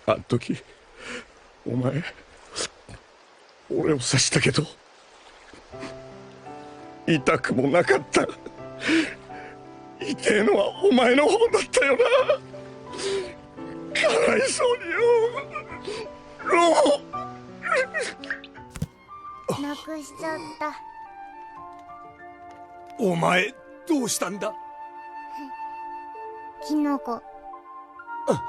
あん時お前俺を刺したけど痛くもなかった。痛えのはお前の方だったよな。かわいそうによロー。なくしちゃった。お前どうしたんだ？キノコ薬。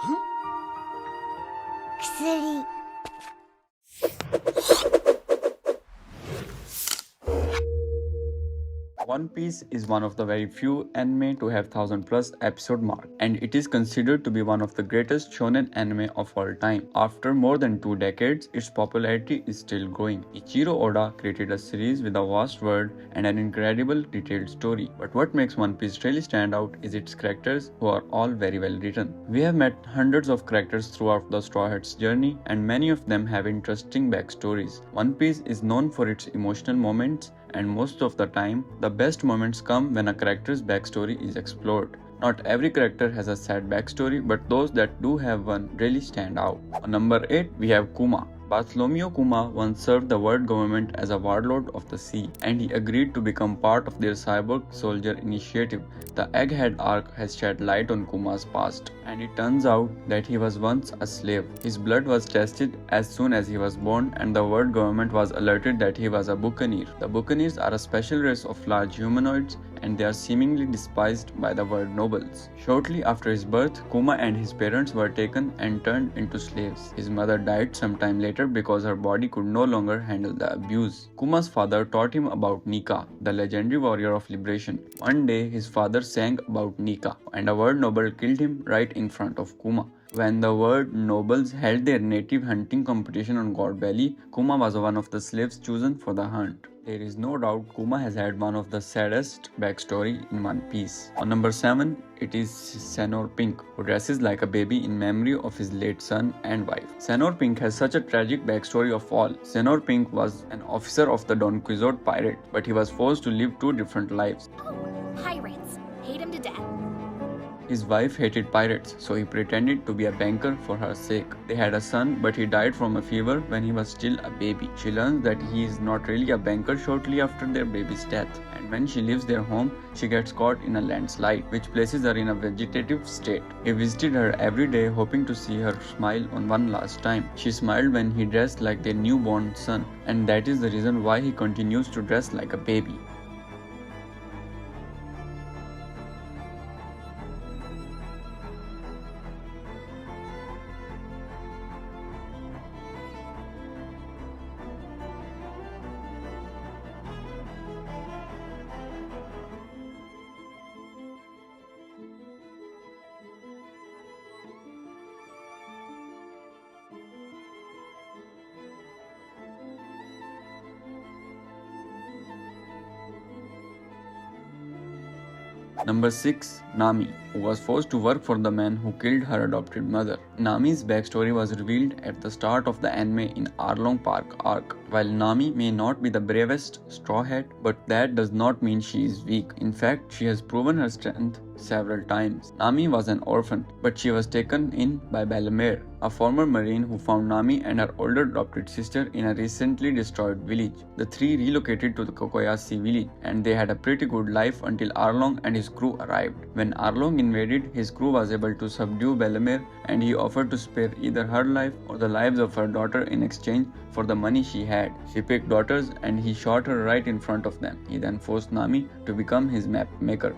One Piece is one of the very few anime to have 1000+ episode mark, and it is considered to be one of the greatest shonen anime of all time. After more than 2 decades, its popularity is still growing. Ichiro Oda created a series with a vast world and an incredible detailed story. But what makes One Piece really stand out is its characters, who are all very well written. We have met hundreds of characters throughout the Straw Hat's journey, and many of them have interesting backstories. One Piece is known for its emotional moments, and most of the time, the best moments come when a character's backstory is explored. Not every character has a sad backstory, but those that do have one really stand out. On number 8, we have Kuma. Bartholomew Kuma once served the world government as a warlord of the sea, and he agreed to become part of their cyborg soldier initiative. The Egghead arc has shed light on Kuma's past, and it turns out that he was once a slave. His blood was tested as soon as he was born, and the world government was alerted that he was a buccaneer. The buccaneers are a special race of large humanoids, and they are seemingly despised by the world nobles. Shortly after his birth, Kuma and his parents were taken and turned into slaves. His mother died sometime later because her body could no longer handle the abuse. Kuma's father taught him about Nika, the legendary warrior of liberation. One day, his father sang about Nika, and a world noble killed him right in front of Kuma. When the world nobles held their native hunting competition on God Valley, Kuma was one of the slaves chosen for the hunt. There is no doubt Kuma has had one of the saddest backstory in One Piece. On number 7, it is Senor Pink, who dresses like a baby in memory of his late son and wife. Senor Pink has such a tragic backstory of all. Senor Pink was an officer of the Don Quixote pirate, but he was forced to live 2 different lives. Oh, pirates. Hate him to death. His wife hated pirates, so he pretended to be a banker for her sake. They had a son, but he died from a fever when he was still a baby. She learns that he is not really a banker shortly after their baby's death, and when she leaves their home, she gets caught in a landslide, which places her in a vegetative state. He visited her every day, hoping to see her smile on one last time. She smiled when he dressed like their newborn son, and that is the reason why he continues to dress like a baby. Number 6, Nami, who was forced to work for the man who killed her adopted mother. Nami's backstory was revealed at the start of the anime in Arlong Park arc. While Nami may not be the bravest Straw Hat, but that does not mean she is weak. In fact, she has proven her strength several times. Nami was an orphan, but she was taken in by Bellemere, a former marine who found Nami and her older adopted sister in a recently destroyed village. The three relocated to the Kokoyashi village, and they had a pretty good life until Arlong and his crew arrived. When Arlong invaded, his crew was able to subdue Bellemere, and he offered to spare either her life or the lives of her daughter in exchange for the money she had. She picked daughters, and he shot her right in front of them. He then forced Nami to become his map maker.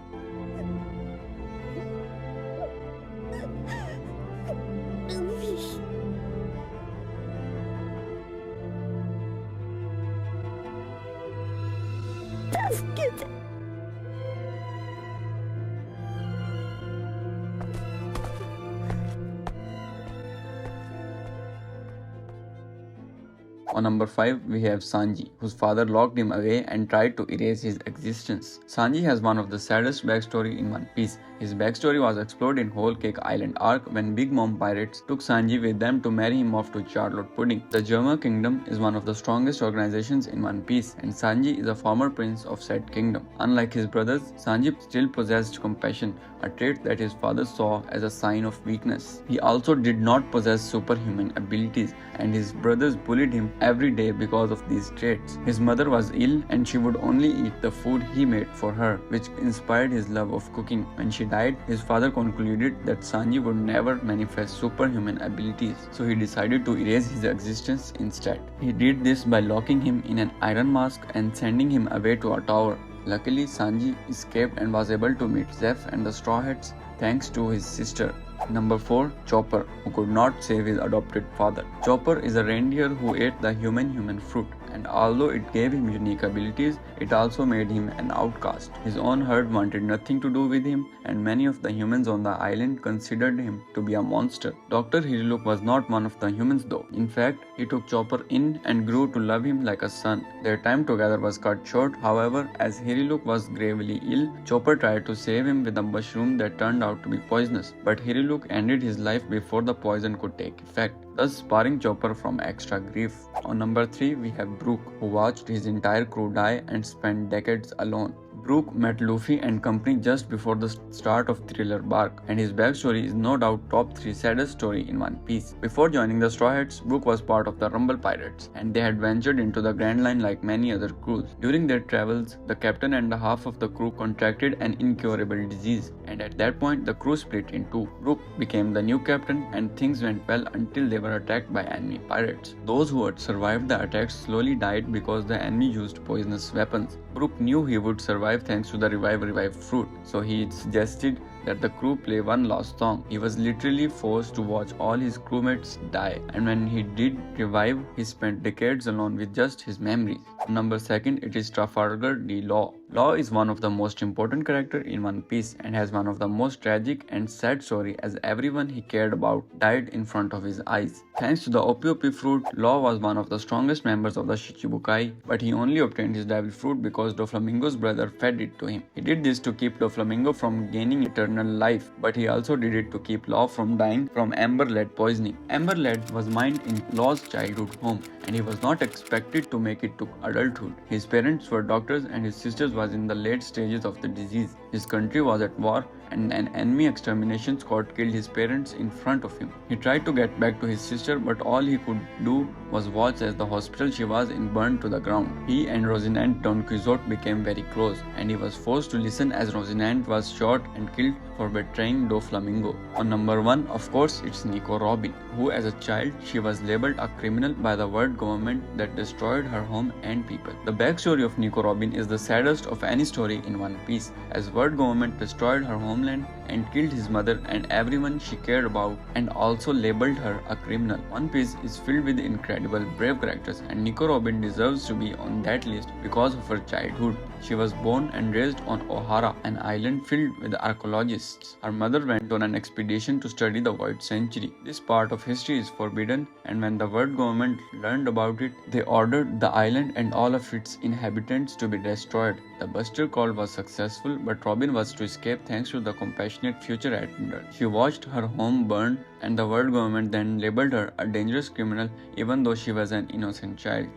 On number 5, we have Sanji, whose father locked him away and tried to erase his existence. Sanji has one of the saddest backstory in One Piece. His backstory was explored in Whole Cake Island arc when Big Mom pirates took Sanji with them to marry him off to Charlotte Pudding. The Germa Kingdom is one of the strongest organizations in One Piece, and Sanji is a former prince of said kingdom. Unlike his brothers, Sanji still possessed compassion, a trait that his father saw as a sign of weakness. He also did not possess superhuman abilities, and his brothers bullied him every day because of these traits. His mother was ill and she would only eat the food he made for her, which inspired his love of cooking. When she died, his father concluded that Sanji would never manifest superhuman abilities, so he decided to erase his existence instead. He did this by locking him in an iron mask and sending him away to a tower. Luckily, Sanji escaped and was able to meet Zeph and the Straw Hats thanks to his sister. Number 4. Chopper, who could not save his adopted father. Chopper is a reindeer who ate the human fruit, and although it gave him unique abilities, it also made him an outcast. His own herd wanted nothing to do with him, and many of the humans on the island considered him to be a monster. Dr. Hiriluk was not one of the humans though. In fact, he took Chopper in and grew to love him like a son. Their time together was cut short, however, as Hiriluk was gravely ill. Chopper tried to save him with a mushroom that turned out to be poisonous, but Hiriluk ended his life before the poison could take effect, thus sparing Chopper from extra grief. On number 3, we have Brook, who watched his entire crew die and spent decades alone. Brook met Luffy and company just before the start of Thriller Bark, and his backstory is no doubt top 3 saddest story in One Piece. Before joining the Straw Hats, Brook was part of the Rumble Pirates, and they had ventured into the Grand Line like many other crews. During their travels, the captain and half of the crew contracted an incurable disease, and at that point the crew split in two. Brook became the new captain, and things went well until they were attacked by enemy pirates. Those who had survived the attacks slowly died because the enemy used poisonous weapons. Brook knew he would survive thanks to the revive fruit, so he suggested that the crew play one last song. He was literally forced to watch all his crewmates die, and when he did revive, he spent decades alone with just his memories. Number 2, it is Trafalgar Law. Law is one of the most important characters in One Piece and has one of the most tragic and sad story, as everyone he cared about died in front of his eyes. Thanks to the Opi fruit, Law was one of the strongest members of the Shichibukai, but he only obtained his devil fruit because Doflamingo's brother fed it to him. He did this to keep Doflamingo from gaining eternal life, but he also did it to keep Law from dying from amber lead poisoning. Amber lead was mined in Law's childhood home, and he was not expected to make it to adulthood. His parents were doctors and his sister was in the late stages of the disease. His country was at war, and an enemy extermination squad killed his parents in front of him. He tried to get back to his sister, but all he could do was watch as the hospital she was in burned to the ground. He and Rosinante Don Quixote became very close, and he was forced to listen as Rosinante was shot and killed for betraying Doflamingo. On number 1, of course, it's Nico Robin, who as a child she was labeled a criminal by the world government that destroyed her home and people. The backstory of Nico Robin is the saddest of any story in One Piece, as world government destroyed her homeland and killed his mother and everyone she cared about, and also labeled her a criminal. One Piece is filled with incredible brave characters, and Nico Robin deserves to be on that list because of her childhood. She was born and raised on Ohara, an island filled with archaeologists. Her mother went on an expedition to study the Void Century. This part of history is forbidden, and when the world government learned about it, they ordered the island and all of its inhabitants to be destroyed. The Buster Call was successful, but Robin was to escape thanks to the compassionate future admiral. She watched her home burn, and the world government then labeled her a dangerous criminal even though she was an innocent child.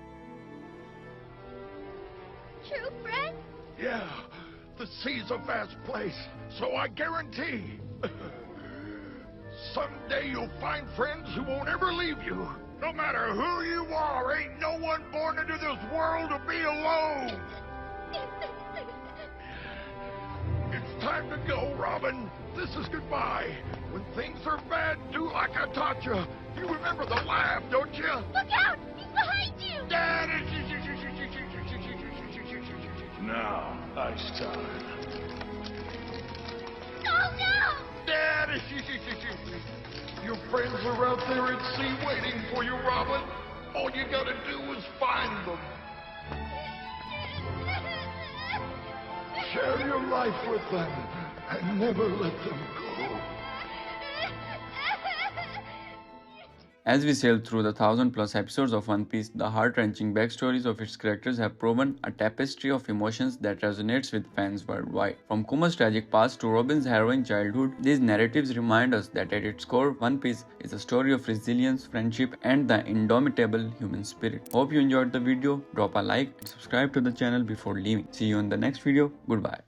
True friend? Yeah, the sea's a vast place, so I guarantee someday you'll find friends who won't ever leave you. No matter who you are, ain't no one born into this world to be alone. It's time to go, Robin. This is goodbye. When things are bad, do like I taught you. You remember the laugh, don't you? Look out! He's behind you! Now, nice time. Oh no! Your friends are out there at sea waiting for you, Robin. All you gotta do is find them. Share your life with them and never let them go. As we sail through the 1000+ episodes of One Piece, the heart-wrenching backstories of its characters have proven a tapestry of emotions that resonates with fans worldwide. From Kuma's tragic past to Robin's harrowing childhood, these narratives remind us that at its core, One Piece is a story of resilience, friendship, and the indomitable human spirit. Hope you enjoyed the video. Drop a like and subscribe to the channel before leaving. See you in the next video. Goodbye.